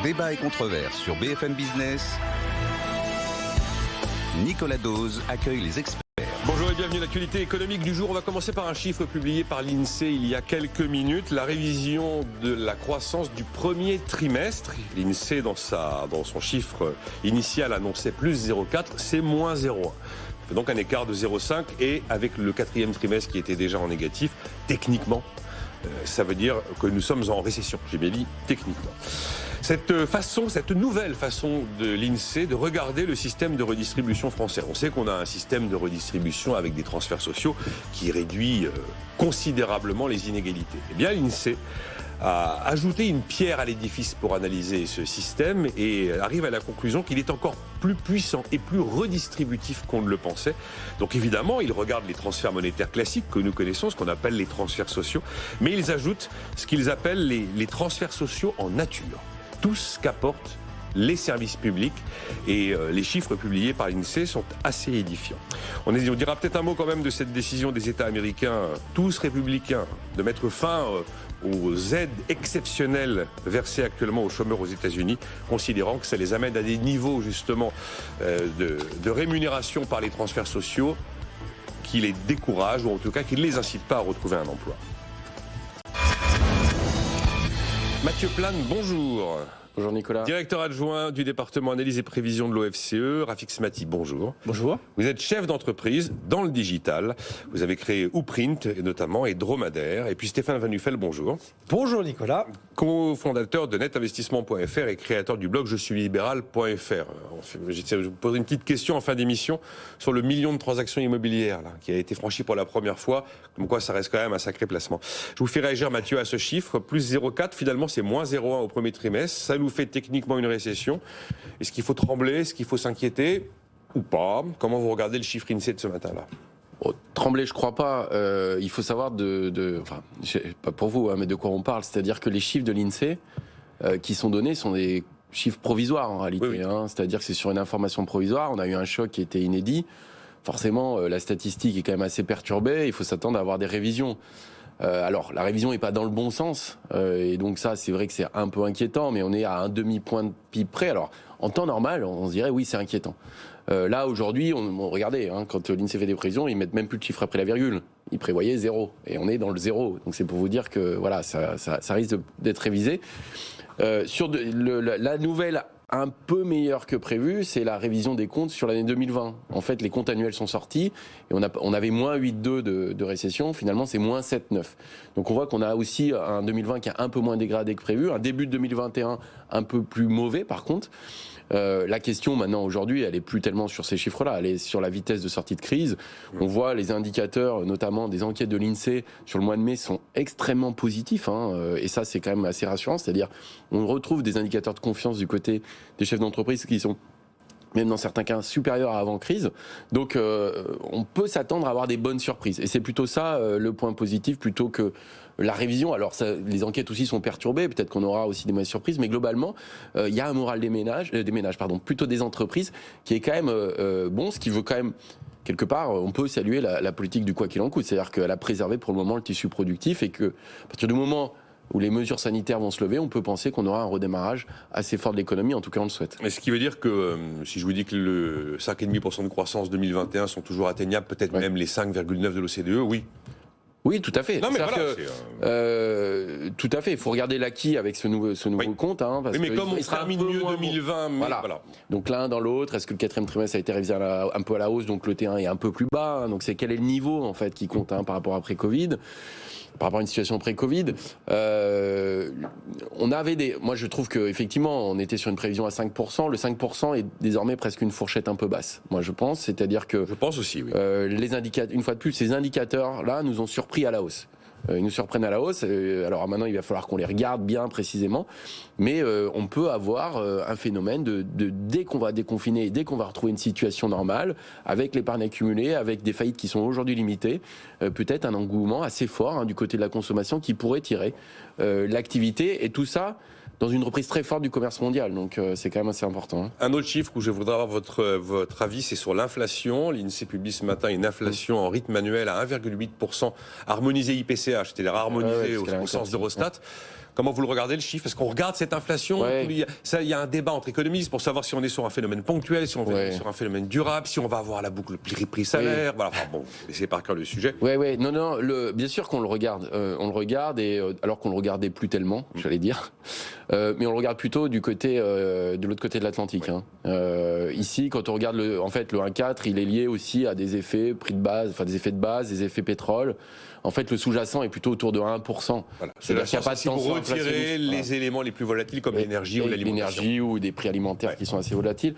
Débat et controverse sur BFM Business. Nicolas Dose accueille les experts. Bonjour et bienvenue à l'actualité économique du jour. On va commencer par un chiffre publié par l'INSEE il y a quelques minutes. La révision de la croissance du premier trimestre. L'INSEE, dans son chiffre initial, annonçait plus 0,4, c'est moins 0,1. Donc un écart de 0,5 et avec le quatrième trimestre qui était déjà en négatif, techniquement, ça veut dire que nous sommes en récession. J'ai bien dit techniquement. Cette nouvelle façon de l'INSEE de regarder le système de redistribution français. On sait qu'on a un système de redistribution avec des transferts sociaux qui réduit considérablement les inégalités. Eh bien, l'INSEE a ajouté une pierre à l'édifice pour analyser ce système et arrive à la conclusion qu'il est encore plus puissant et plus redistributif qu'on ne le pensait. Donc évidemment, ils regardent les transferts monétaires classiques que nous connaissons, ce qu'on appelle les transferts sociaux, mais ils ajoutent ce qu'ils appellent les transferts sociaux en nature. Tout ce qu'apportent les services publics et les chiffres publiés par l'INSEE sont assez édifiants. On dira peut-être un mot quand même de cette décision des États américains, tous républicains, de mettre fin aux aides exceptionnelles versées actuellement aux chômeurs aux États-Unis, considérant que ça les amène à des niveaux justement de rémunération par les transferts sociaux qui les découragent ou en tout cas qui ne les incitent pas à retrouver un emploi. Mathieu Plane, bonjour. Bonjour Nicolas. Directeur adjoint du département analyse et prévision de l'OFCE, Rafik Smati, bonjour. Bonjour. Vous êtes chef d'entreprise dans le digital. Vous avez créé Ouprint notamment et Dromadaire. Et puis Stéphane Van Nuffel, bonjour. Bonjour Nicolas. Co-fondateur de netinvestissement.fr et créateur du blog je suis libéral.fr. Je vous poserai une petite question en fin d'émission sur le million de transactions immobilières là, qui a été franchi pour la première fois. Comme quoi ça reste quand même un sacré placement. Je vous fais réagir Mathieu à ce chiffre. Plus 0,4, finalement c'est moins 0,1 au premier trimestre. Ça nous fait techniquement une récession. Est-ce qu'il faut trembler? Est-ce qu'il faut s'inquiéter ou pas? Comment vous regardez le chiffre INSEE de ce matin-là? Trembler, je crois pas. Il faut savoir enfin, pas pour vous, hein, mais de quoi on parle. C'est-à-dire que les chiffres de l'INSEE qui sont donnés sont des chiffres provisoires en réalité. Oui, oui. Hein, c'est-à-dire que c'est sur une information provisoire. On a eu un choc qui était inédit. Forcément, la statistique est quand même assez perturbée. Il faut s'attendre à avoir des révisions. Alors, la révision n'est pas dans le bon sens, et donc ça, c'est vrai que c'est un peu inquiétant, mais on est à un demi-point de PIB près. Alors, en temps normal, on se dirait, oui, c'est inquiétant. Là, aujourd'hui, regardez, hein, quand l'INSEE fait des prévisions, ils mettent même plus de chiffres après la virgule. Ils prévoyaient 0, et on est dans le 0. Donc, c'est pour vous dire que, voilà, ça risque d'être révisé. Sur la nouvelle un peu meilleure que prévu, c'est la révision des comptes sur l'année 2020. En fait, les comptes annuels sont sortis et on avait moins 8,2 de récession. Finalement, c'est moins 7,9. Donc, on voit qu'on a aussi un 2020 qui est un peu moins dégradé que prévu, un début de 2021 un peu plus mauvais par contre. La question maintenant aujourd'hui, elle est plus tellement sur ces chiffres-là, elle est sur la vitesse de sortie de crise. On voit les indicateurs, notamment des enquêtes de l'INSEE sur le mois de mai, sont extrêmement positifs, hein, et ça c'est quand même assez rassurant. C'est-à-dire, on retrouve des indicateurs de confiance du côté des chefs d'entreprise qui sont même dans certains cas supérieurs à avant-crise. Donc on peut s'attendre à avoir des bonnes surprises. Et c'est plutôt ça le point positif, plutôt que la révision. Alors les enquêtes aussi sont perturbées, peut-être qu'on aura aussi des mauvaises surprises, mais globalement, il y a un moral plutôt des entreprises, qui est quand même bon, ce qui veut quand même... Quelque part, on peut saluer la politique du quoi qu'il en coûte. C'est-à-dire qu'elle a préservé pour le moment le tissu productif et que, à partir du moment où les mesures sanitaires vont se lever, on peut penser qu'on aura un redémarrage assez fort de l'économie, en tout cas on le souhaite. Mais ce qui veut dire que, si je vous dis que le 5,5% de croissance 2021 sont toujours atteignables, peut-être même les 5,9% de l'OCDE, oui. Oui, tout à fait. Non, mais voilà, tout à fait. Il faut regarder l'acquis avec ce nouveau compte. Hein, parce mais comme on termine mieux 2020, voilà. Donc l'un dans l'autre, est-ce que le quatrième trimestre a été révisé un peu à la hausse, donc le T1 est un peu plus bas, hein, donc c'est quel est le niveau en fait qui compte, hein, par rapport à pré-Covid, par rapport à une situation pré-Covid. On avait moi je trouve qu'effectivement on était sur une prévision à 5%, le 5% est désormais presque une fourchette un peu basse, moi je pense, c'est-à-dire que... Je pense aussi, oui. Une fois de plus, ces indicateurs-là nous ont surpris à la hausse. Ils nous surprennent à la hausse. Alors maintenant, il va falloir qu'on les regarde bien précisément. Mais on peut avoir un phénomène dès qu'on va déconfiner, dès qu'on va retrouver une situation normale, avec l'épargne accumulée, avec des faillites qui sont aujourd'hui limitées, peut-être un engouement assez fort, hein, du côté de la consommation qui pourrait tirer l'activité. Et tout ça dans une reprise très forte du commerce mondial. Donc c'est quand même assez important. Hein. Un autre chiffre où je voudrais avoir votre avis, c'est sur l'inflation. L'INSEE publie ce matin une inflation en rythme annuel à 1,8%, harmonisée IPCH, c'est-à-dire harmonisée au sens d'Eurostat. Comment vous le regardez, le chiffre? Est-ce qu'on regarde cette inflation? Il y a un débat entre économistes pour savoir si on est sur un phénomène ponctuel, si on est sur un phénomène durable, si on va avoir la boucle prix-salaire. Voilà, enfin, bon, c'est par cœur le sujet. Non, bien sûr qu'on le regarde. On le regarde, alors qu'on le regardait plus tellement, j'allais dire. Mais on le regarde plutôt du côté, de l'autre côté de l'Atlantique. Ici, quand on regarde le 1,4, il est lié aussi à des effets prix de base, enfin des effets de base, des effets pétrole. En fait, le sous-jacent est plutôt autour de 1%. Voilà. C'est-à-dire qu'il n'y a pas de tension. Si vous retirez les éléments les plus volatiles comme l'énergie ou l'alimentation. L'énergie ou des prix alimentaires qui sont assez volatiles.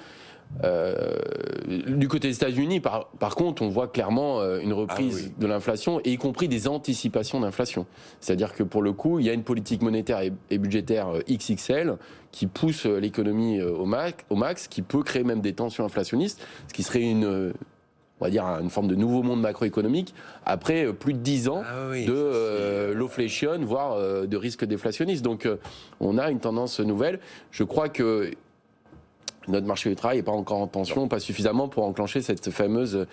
Du côté des États-Unis, par contre, on voit clairement une reprise de l'inflation, et y compris des anticipations d'inflation. C'est-à-dire que pour le coup, il y a une politique monétaire et budgétaire XXL qui pousse l'économie au max, qui peut créer même des tensions inflationnistes, ce qui serait on va dire une forme de nouveau monde macroéconomique après plus de 10 ans de l'oflation, voire de risque déflationniste. Donc on a une tendance nouvelle. Je crois que notre marché du travail n'est pas encore en tension, pas suffisamment pour enclencher cette fameuse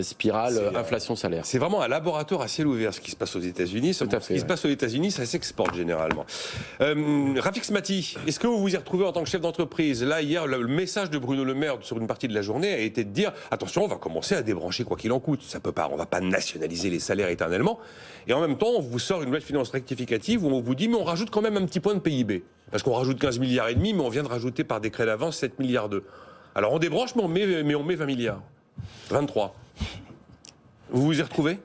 spirale inflation-salaire. C'est vraiment un laboratoire à ciel ouvert ce qui se passe aux États-Unis. Ce qui se passe aux États-Unis, ça s'exporte généralement. Rafik Smati, est-ce que vous vous y retrouvez en tant que chef d'entreprise? Là, hier, le message de Bruno Le Maire sur une partie de la journée a été de dire attention, on va commencer à débrancher quoi qu'il en coûte. Ça peut pas, on va pas nationaliser les salaires éternellement. Et en même temps, on vous sort une loi de finances rectificative où on vous dit mais on rajoute quand même un petit point de PIB. Parce qu'on rajoute 15 milliards et demi, mais on vient de rajouter par décret d'avance 7 milliards d'euros. Alors on débranche, mais on met 20 milliards. 23. Vous vous y retrouvez?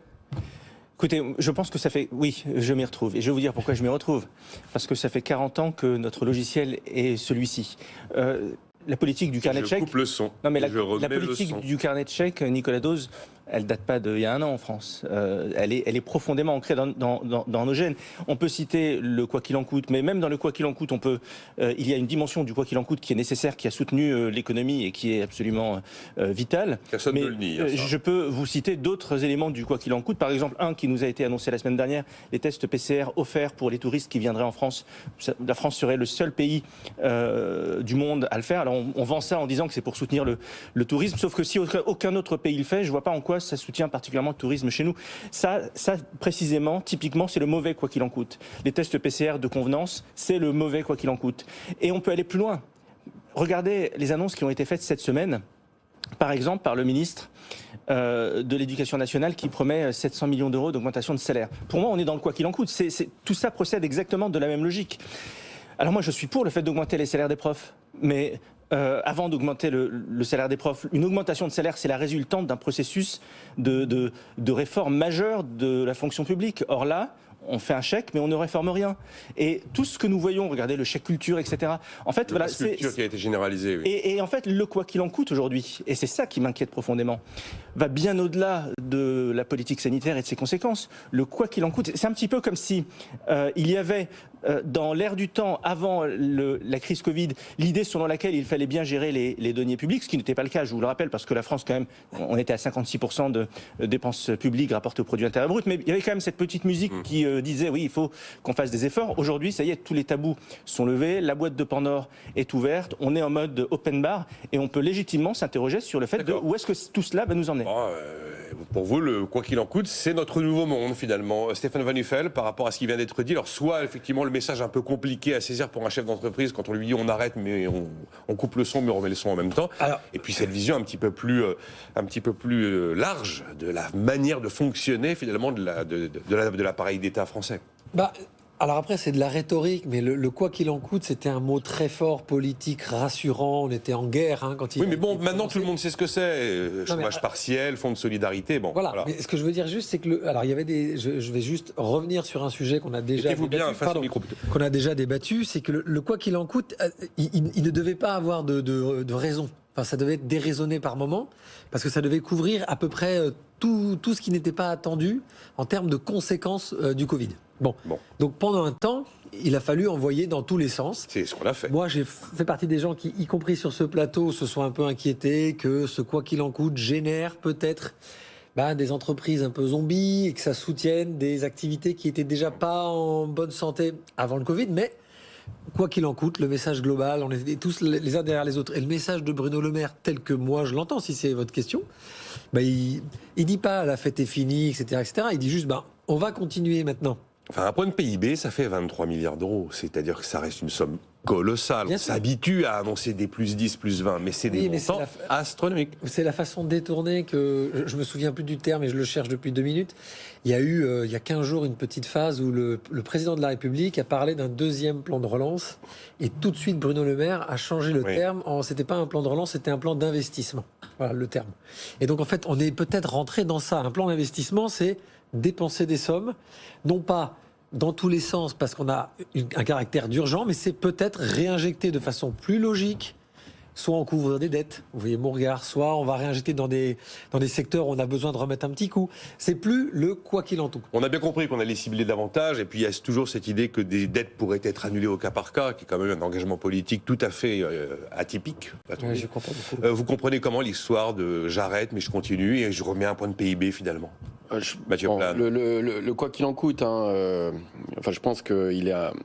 Écoutez, je pense que ça fait... Oui, je m'y retrouve. Et je vais vous dire pourquoi je m'y retrouve. Parce que ça fait 40 ans que notre logiciel est celui-ci. La politique du carnet de chèques... Je coupe le son. Non, mais la politique du carnet de chèques, Nicolas Dose, elle date pas d'il y a un an en France. Elle est profondément ancrée dans nos gènes. On peut citer le quoi qu'il en coûte, mais même dans le quoi qu'il en coûte, il y a une dimension du quoi qu'il en coûte qui est nécessaire, qui a soutenu l'économie et qui est absolument vitale. Personne ne le nie. Je peux vous citer d'autres éléments du quoi qu'il en coûte. Par exemple, un qui nous a été annoncé la semaine dernière, les tests PCR offerts pour les touristes qui viendraient en France. La France serait le seul pays du monde à le faire. Alors on vend ça en disant que c'est pour soutenir le tourisme, sauf que si aucun autre pays le fait, je vois pas en quoi ça soutient particulièrement le tourisme chez nous. Ça précisément, typiquement, c'est le mauvais quoi qu'il en coûte. Les tests PCR de convenance, c'est le mauvais quoi qu'il en coûte. Et on peut aller plus loin. Regardez les annonces qui ont été faites cette semaine, par exemple par le ministre de l'Éducation nationale qui promet 700 millions d'euros d'augmentation de salaire. Pour moi, on est dans le quoi qu'il en coûte. Tout ça procède exactement de la même logique. Alors moi, je suis pour le fait d'augmenter les salaires des profs, mais avant d'augmenter le salaire des profs, une augmentation de salaire, c'est la résultante d'un processus de réforme majeure de la fonction publique. Or là, on fait un chèque, mais on ne réforme rien. Et tout ce que nous voyons, regardez le chèque culture, etc. En fait, voilà, c'est culture qui a été généralisée. Oui. Et en fait, le quoi qu'il en coûte aujourd'hui, et c'est ça qui m'inquiète profondément, va bien au-delà de la politique sanitaire et de ses conséquences. Le quoi qu'il en coûte, c'est un petit peu comme si il y avait dans l'ère du temps, avant la crise Covid, l'idée selon laquelle il fallait bien gérer les deniers publics, ce qui n'était pas le cas, je vous le rappelle, parce que la France, quand même, on était à 56% de dépenses publiques rapportées au produit intérieur brut, mais il y avait quand même cette petite musique qui disait, oui, il faut qu'on fasse des efforts. Aujourd'hui, ça y est, tous les tabous sont levés, la boîte de Pandore est ouverte, on est en mode open bar, et on peut légitimement s'interroger sur le fait de où est-ce que tout cela va nous emmener. Pour vous, le quoi qu'il en coûte, c'est notre nouveau monde, finalement. Stéphane Van Nuffel, par rapport à ce qui vient d'être dit, alors soit, effectivement, le message un peu compliqué à saisir pour un chef d'entreprise quand on lui dit on arrête, mais on coupe le son, mais on remet le son en même temps. Alors, et puis cette vision un petit peu plus large de la manière de fonctionner, finalement, de l'appareil d'État français. Alors après, c'est de la rhétorique, mais le quoi qu'il en coûte, c'était un mot très fort, politique, rassurant. On était en guerre quand il. Oui, mais bon, maintenant tout le monde sait ce que c'est. Chômage partiel, fonds de solidarité, bon. Voilà. Mais ce que je veux dire juste, c'est que alors il y avait je vais juste revenir sur un sujet qu'on a déjà qu'on a déjà débattu, c'est que le quoi qu'il en coûte, il ne devait pas avoir de raison. Enfin, ça devait être déraisonné par moment, parce que ça devait couvrir à peu près tout ce qui n'était pas attendu en termes de conséquences du Covid. Bon. Donc pendant un temps, il a fallu envoyer dans tous les sens. C'est ce qu'on a fait. Moi, j'ai fait partie des gens qui, y compris sur ce plateau, se sont un peu inquiétés que ce quoi qu'il en coûte génère peut-être des entreprises un peu zombies et que ça soutienne des activités qui étaient déjà pas en bonne santé avant le Covid, mais quoi qu'il en coûte, le message global, on est tous les uns derrière les autres. Et le message de Bruno Le Maire, tel que moi je l'entends, si c'est votre question, il dit pas la fête est finie, etc., etc. Il dit juste, on va continuer maintenant Enfin, un point de PIB, ça fait 23 milliards d'euros. C'est-à-dire que ça reste une somme colossale. On s'habitue à annoncer des plus 10, plus 20, mais c'est des montants astronomiques. C'est la façon détournée que... Je me souviens plus du terme et je le cherche depuis 2 minutes. Il y a eu, il y a 15 jours, une petite phase où le président de la République a parlé d'un deuxième plan de relance. Et tout de suite, Bruno Le Maire a changé le terme. C'était pas un plan de relance, c'était un plan d'investissement. Voilà le terme. Et donc, en fait, on est peut-être rentré dans ça. Un plan d'investissement, c'est dépenser des sommes, non pas dans tous les sens parce qu'on a un caractère d'urgent, mais c'est peut-être réinjecter de façon plus logique, soit on couvre des dettes, vous voyez mon regard, soit on va réinjecter dans des secteurs où on a besoin de remettre un petit coup. C'est plus le quoi qu'il en coûte. On a bien compris qu'on allait cibler davantage, et puis il y a toujours cette idée que des dettes pourraient être annulées au cas par cas, qui est quand même un engagement politique tout à fait atypique. Ouais, je comprends beaucoup. Vous comprenez comment l'histoire de j'arrête mais je continue et je remets un point de PIB finalement? Le quoi qu'il en coûte, je pense que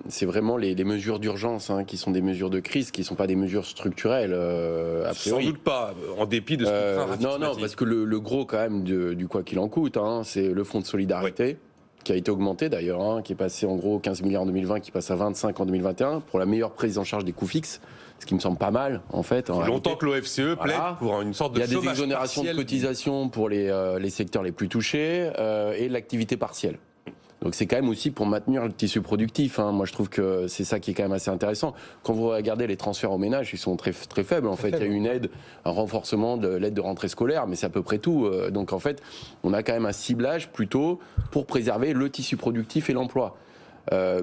c'est vraiment les mesures d'urgence qui sont des mesures de crise, qui ne sont pas des mesures structurelles. A priori. Sans doute pas, en dépit de ce que Non, parce que le gros quand même du quoi qu'il en coûte, c'est le fonds de solidarité. Qui a été augmenté d'ailleurs, qui est passé en gros 15 milliards en 2020, qui passe à 25 en 2021, pour la meilleure prise en charge des coûts fixes, ce qui me semble pas mal en fait. C'est longtemps que l'OFCE plaide pour une sorte de chômage partiel. Il y a des exonérations de cotisations pour les secteurs les plus touchés et l'activité partielle. Donc c'est quand même aussi pour maintenir le tissu productif. Moi je trouve que c'est ça qui est quand même assez intéressant. Quand vous regardez les transferts aux ménages, ils sont très, très faibles. En fait, il y a une aide, un renforcement de l'aide de rentrée scolaire, mais c'est à peu près tout. Donc en fait, on a quand même un ciblage plutôt pour préserver le tissu productif et l'emploi.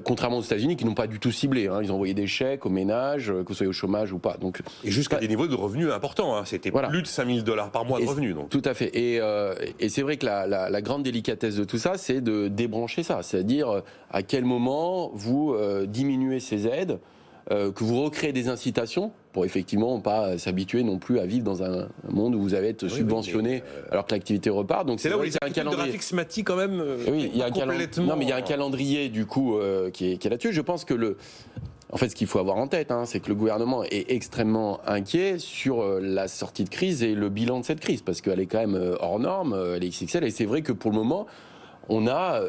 Contrairement aux États-Unis qui n'ont pas du tout ciblé. Ils ont envoyé des chèques aux ménages, que ce soit au chômage ou pas. Donc, et jusqu'à des niveaux de revenus importants. C'était plus de $5 000 par mois de revenus. Donc. Tout à fait. Et c'est vrai que la grande délicatesse de tout ça, c'est de débrancher ça. C'est-à-dire à quel moment vous diminuez ces aides, que vous recréez des incitations pour effectivement pas s'habituer non plus à vivre dans un monde où vous allez être subventionné alors que l'activité repart. Donc c'est là où il y a un calendrier graphique quand même. Oui, il y a il y a un calendrier du coup qui est là-dessus. Je pense que en fait, ce qu'il faut avoir en tête, c'est que le gouvernement est extrêmement inquiet sur la sortie de crise et le bilan de cette crise, parce qu'elle est quand même hors norme, elle est XXL, et c'est vrai que pour le moment, on a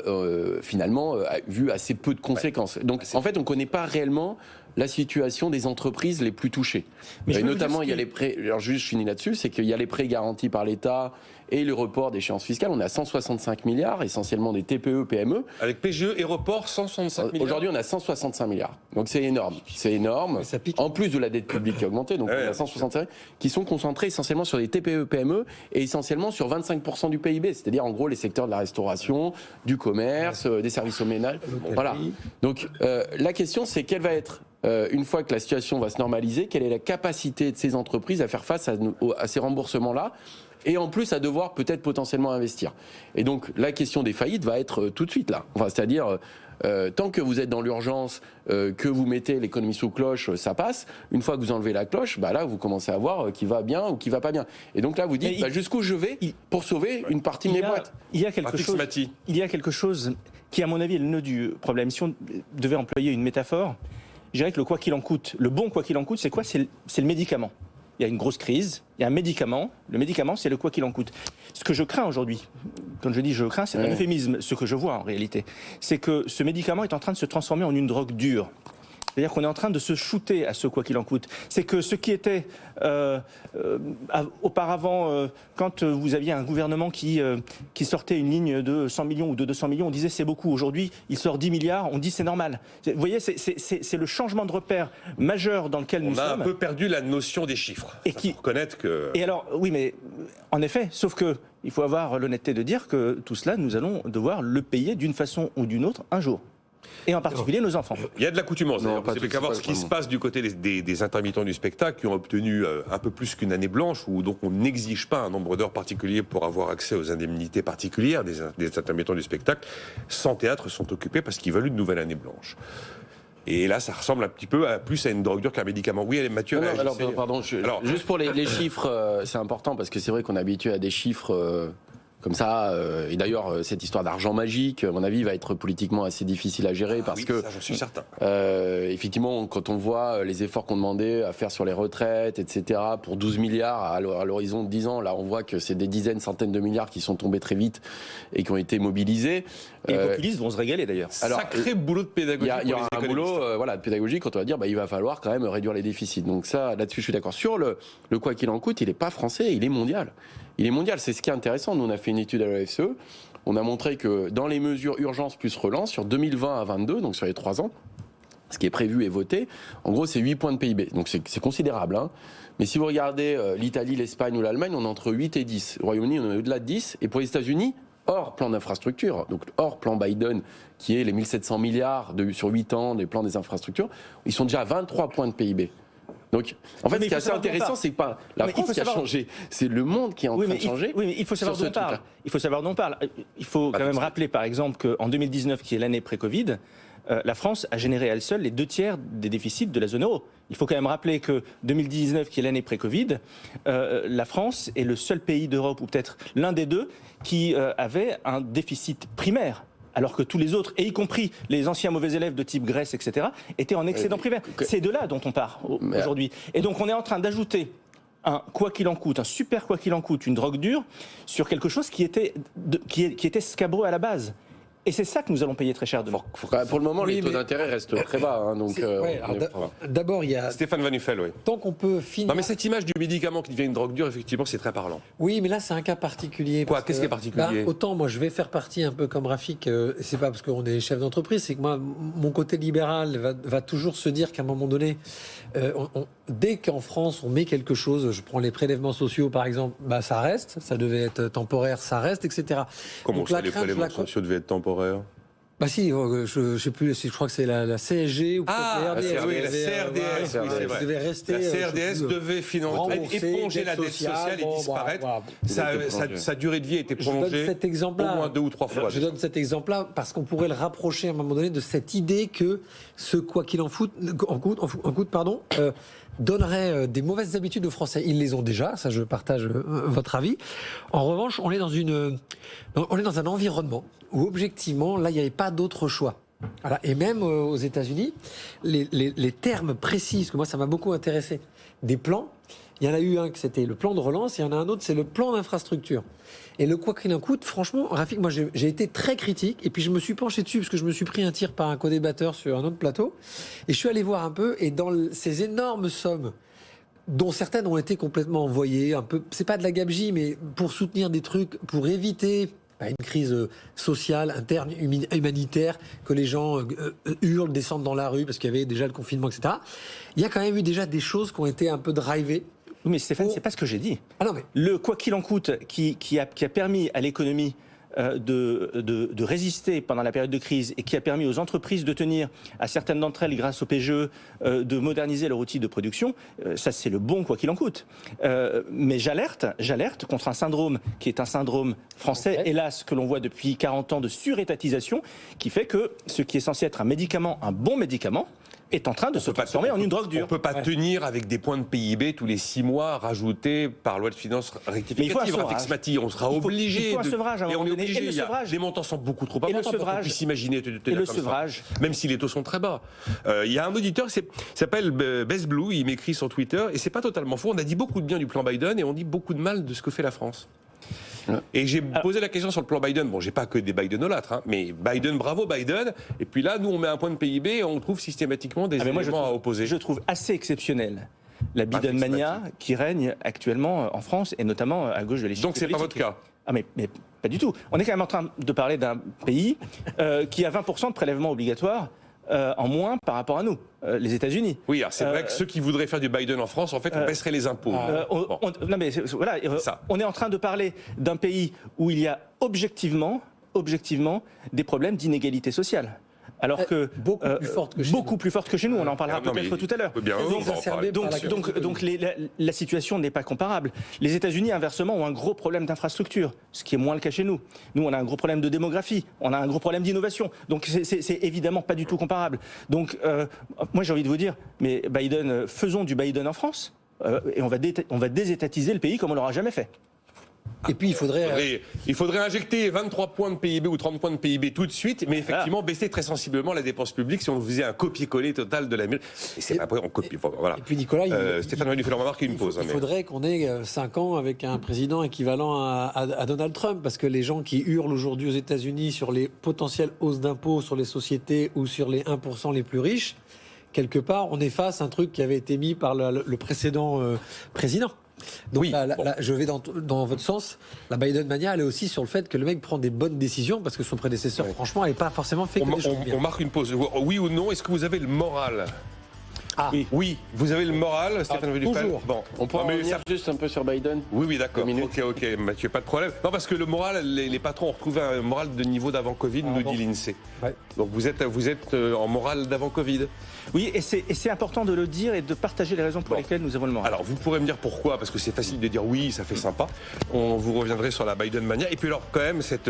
finalement vu assez peu de conséquences. Donc, en fait, on ne connaît pas réellement la situation des entreprises les plus touchées. Mais notamment, il y a les prêts. Alors, juste, je finis là-dessus, c'est qu'il y a les prêts garantis par l'État et le report d'échéances fiscales. On est à 165 milliards, essentiellement des TPE, PME. Avec PGE et report, 165 milliards. Aujourd'hui, on a 165 milliards. Donc, c'est énorme. C'est énorme. En plus de la dette publique qui a augmenté, donc on a 165 qui sont concentrés essentiellement sur des TPE, PME et essentiellement sur 25% du PIB. C'est-à-dire, en gros, les secteurs de la restauration, du commerce, des services aux ménages. Voilà. Donc, la question, c'est quelle va être une fois que la situation va se normaliser, quelle est la capacité de ces entreprises à faire face à ces remboursements-là et en plus à devoir peut-être potentiellement investir. Et donc la question des faillites va être tout de suite là. Enfin, c'est-à-dire tant que vous êtes dans l'urgence, que vous mettez l'économie sous cloche, ça passe. Une fois que vous enlevez la cloche, là vous commencez à voir qui va bien ou qui va pas bien. Et donc là vous dites jusqu'où je vais pour sauver une partie de mes boîtes. Il y a quelque chose qui, à mon avis, est le nœud du problème. Si on devait employer une métaphore, je dirais que le quoi qu'il en coûte, le bon quoi qu'il en coûte, c'est quoi ? C'est le médicament. Il y a une grosse crise, il y a un médicament. Le médicament, c'est le quoi qu'il en coûte. Ce que je crains aujourd'hui, quand je dis je crains, c'est un euphémisme. Ce que je vois en réalité, c'est que ce médicament est en train de se transformer en une drogue dure. C'est-à-dire qu'on est en train de se shooter à ce quoi qu'il en coûte. C'est que ce qui était auparavant, quand vous aviez un gouvernement qui sortait une ligne de 100 millions ou de 200 millions, on disait c'est beaucoup. Aujourd'hui, il sort 10 milliards, on dit c'est normal. Vous voyez, c'est le changement de repère majeur dans lequel nous sommes. On a un peu perdu la notion des chiffres. Et faut reconnaître que... Et alors, oui, mais en effet, sauf que il faut avoir l'honnêteté de dire que tout cela, nous allons devoir le payer d'une façon ou d'une autre un jour. Et en particulier nos enfants. Il y a de l'accoutumance. Vous avez qu'à voir ce qui se passe du côté des intermittents du spectacle qui ont obtenu un peu plus qu'une année blanche, où donc on n'exige pas un nombre d'heures particulier pour avoir accès aux indemnités particulières des intermittents du spectacle. 100 théâtres sont occupés parce qu'ils veulent une nouvelle année blanche. Et là, ça ressemble un petit peu plus à une drogue dure qu'un médicament. Oui, Mathieu. Pardon, juste pour les chiffres, c'est important parce que c'est vrai qu'on est habitué à des chiffres Comme ça, et d'ailleurs, cette histoire d'argent magique, à mon avis, va être politiquement assez difficile à gérer parce que, ça, j'en suis certain. Effectivement, quand on voit les efforts qu'on demandait à faire sur les retraites, etc., pour 12 milliards à l'horizon de 10 ans, là, on voit que c'est des dizaines, centaines de milliards qui sont tombés très vite et qui ont été mobilisés. Et les populistes vont se régaler d'ailleurs. Alors, sacré boulot de pédagogie. Il y aura un boulot de pédagogie quand on va dire il va falloir quand même réduire les déficits. Donc ça, là-dessus, je suis d'accord. Sur le quoi qu'il en coûte, il n'est pas français, il est mondial. Il est mondial, c'est ce qui est intéressant. Nous, on a fait une étude à l'OFCE. On a montré que dans les mesures urgence plus relance, sur 2020 à 2022, donc sur les 3 ans, ce qui est prévu et voté, en gros, c'est 8 points de PIB. Donc c'est considérable. Hein. Mais si vous regardez l'Italie, l'Espagne ou l'Allemagne, on est entre 8 et 10. Le Royaume-Uni, on est au-delà de 10. Et pour les États-Unis, hors plan d'infrastructure, donc hors plan Biden, qui est les 1700 milliards sur 8 ans des plans des infrastructures, ils sont déjà à 23 points de PIB. Donc, en fait, ce qui est assez intéressant, c'est pas la France qui a changé, c'est le monde qui est en train de changer. Oui, mais il faut savoir d'où on parle. Il faut savoir d'où on parle. Il faut quand même rappeler, par exemple, qu'en 2019, qui est l'année pré-Covid, la France a généré elle seule les 2/3 des déficits de la zone euro. Il faut quand même rappeler que 2019, qui est l'année pré-Covid, la France est le seul pays d'Europe, ou peut-être l'un des deux, qui avait un déficit primaire. Alors que tous les autres, et y compris les anciens mauvais élèves de type Grèce, etc., étaient en excédent primaire. C'est de là dont on part aujourd'hui. Et donc on est en train d'ajouter un quoi qu'il en coûte, un super quoi qu'il en coûte, une drogue dure, sur quelque chose qui était scabreux à la base. Et c'est ça que nous allons payer très cher demain. Pour le moment, les taux d'intérêt restent très bas. Hein, donc, d'abord, il y a... Stéphane Van Nuffel, oui. Tant qu'on peut finir... Non, mais cette image du médicament qui devient une drogue dure, effectivement, c'est très parlant. Oui, mais là, c'est un cas particulier. Quoi ? Qu'est-ce qui est particulier ? Autant, moi, je vais faire partie un peu comme Rafik, c'est pas parce qu'on est chef d'entreprise, c'est que moi, mon côté libéral va toujours se dire qu'à un moment donné, dès qu'en France, on met quelque chose, je prends les prélèvements sociaux, par exemple, ça reste, ça devait être temporaire, ça reste, etc. Comment ça, les prélèvements sociaux devaient être temporaires ? Bah si, je sais plus, je crois que c'est la CSG ou la RDS. CRDS, oui, c'est vrai. Devait rester, la CRDS devait éponger la dette sociale et disparaître. Sa durée de vie a été prolongée au moins 2 ou 3 fois. Je donne cet exemple-là parce qu'on pourrait le rapprocher à un moment donné de cette idée que ce quoi qu'il en coûte, donnerait des mauvaises habitudes aux Français. Ils les ont déjà, ça je partage votre avis. En revanche, on est dans un environnement où objectivement, là, il n'y avait pas d'autre choix. Voilà. Et même aux États-Unis, les termes précis, parce que moi ça m'a beaucoup intéressé, des plans, il y en a eu un qui c'était le plan de relance, et il y en a un autre, c'est le plan d'infrastructure. Et le quoi qu'il en coûte, franchement, Rafik, moi j'ai été très critique, et puis je me suis penché dessus, parce que je me suis pris un tir par un co-débatteur sur un autre plateau, et je suis allé voir un peu, et dans ces énormes sommes, dont certaines ont été complètement envoyées, un peu, c'est pas de la gabegie, mais pour soutenir des trucs, pour éviter une crise sociale, interne, humanitaire, que les gens hurlent, descendent dans la rue, parce qu'il y avait déjà le confinement, etc. Il y a quand même eu déjà des choses qui ont été un peu drivées. Oui, mais Stéphane, c'est pas ce que j'ai dit. Ah non, mais... Le quoi qu'il en coûte qui a permis à l'économie de résister pendant la période de crise et qui a permis aux entreprises de tenir, à certaines d'entre elles grâce au PGE, de moderniser leur outil de production, ça c'est le bon quoi qu'il en coûte. Mais j'alerte contre un syndrome qui est un syndrome français, hélas, que l'on voit depuis 40 ans de surétatisation, qui fait que ce qui est censé être un médicament, un bon médicament, est en train de se transformer en une drogue dure. On ne peut pas tenir avec des points de PIB tous les 6 mois rajoutés par loi de finances rectificative. On sera obligé. Il faut un sevrage à un moment donné. Les montants sont beaucoup trop importants pour qu'on puisse imaginer. Et le sevrage. Même si les taux sont très bas. Il y a un auditeur qui s'appelle Best Blue, il m'écrit sur Twitter, et c'est pas totalement faux. On a dit beaucoup de bien du plan Biden et on dit beaucoup de mal de ce que fait la France. Et j'ai posé la question sur le plan Biden. Bon, j'ai pas que des Bidenolâtres, hein, mais Biden, bravo Biden. Et puis là, nous, on met un point de PIB et on trouve systématiquement des éléments à opposer. Je trouve assez exceptionnel la Bidenmania qui règne actuellement en France et notamment à gauche de l'échiquier. Donc c'est pas votre cas. Ah mais pas du tout. On est quand même en train de parler d'un pays qui a 20% de prélèvements obligatoires en moins par rapport à nous, les États-Unis. Oui, c'est vrai que ceux qui voudraient faire du Biden en France, en fait, on baisserait les impôts. Non mais voilà, on est en train de parler d'un pays où il y a objectivement des problèmes d'inégalité sociale. Alors que beaucoup plus forte que chez nous. On en parlera peut-être tout à l'heure. Donc la situation n'est pas comparable. Les États-Unis, inversement, ont un gros problème d'infrastructure, ce qui est moins le cas chez nous. Nous, on a un gros problème de démographie, on a un gros problème d'innovation. Donc c'est évidemment pas du tout comparable. Donc moi j'ai envie de vous dire, mais Biden, faisons du Biden en France et on va désétatiser le pays comme on l'aura jamais fait. Et puis il faudrait injecter 23 points de PIB ou 30 points de PIB tout de suite, mais effectivement baisser très sensiblement la dépense publique si on faisait un copier-coller total de la mairie. Et c'est après on copie. Voilà. Et puis Nicolas, Stéphane Renu fait leur remarque une pause. Il faudrait qu'on ait 5 ans avec un président équivalent à Donald Trump, parce que les gens qui hurlent aujourd'hui aux États-Unis sur les potentielles hausses d'impôts sur les sociétés ou sur les 1% les plus riches, quelque part, on efface un truc qui avait été mis par le précédent président. Donc oui, je vais dans votre sens. La Biden mania, elle est aussi sur le fait que le mec prend des bonnes décisions, parce que son prédécesseur, franchement, n'avait pas forcément fait que des choses bien. On marque une pause. Oui ou non, est-ce que vous avez le moral ? Oui, vous avez le moral, Stéphane Renu-Fell. Toujours. Bon, on peut revenir juste un peu sur Biden. Oui, d'accord. Ok, Mathieu, pas de problème. Non, parce que le moral, les patrons ont retrouvé un moral de niveau d'avant Covid, nous dit l'INSEE. Ouais. Donc vous êtes en moral d'avant Covid. Oui, et c'est important de le dire et de partager les raisons pour lesquelles nous avons le moral. Alors vous pourrez me dire pourquoi, parce que c'est facile de dire oui, ça fait sympa. Vous reviendrez sur la Biden mania. Et puis alors quand même cette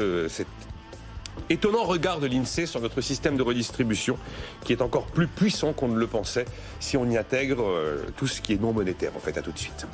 étonnant regard de l'INSEE sur notre système de redistribution qui est encore plus puissant qu'on ne le pensait si on y intègre tout ce qui est non monétaire. En fait, à tout de suite.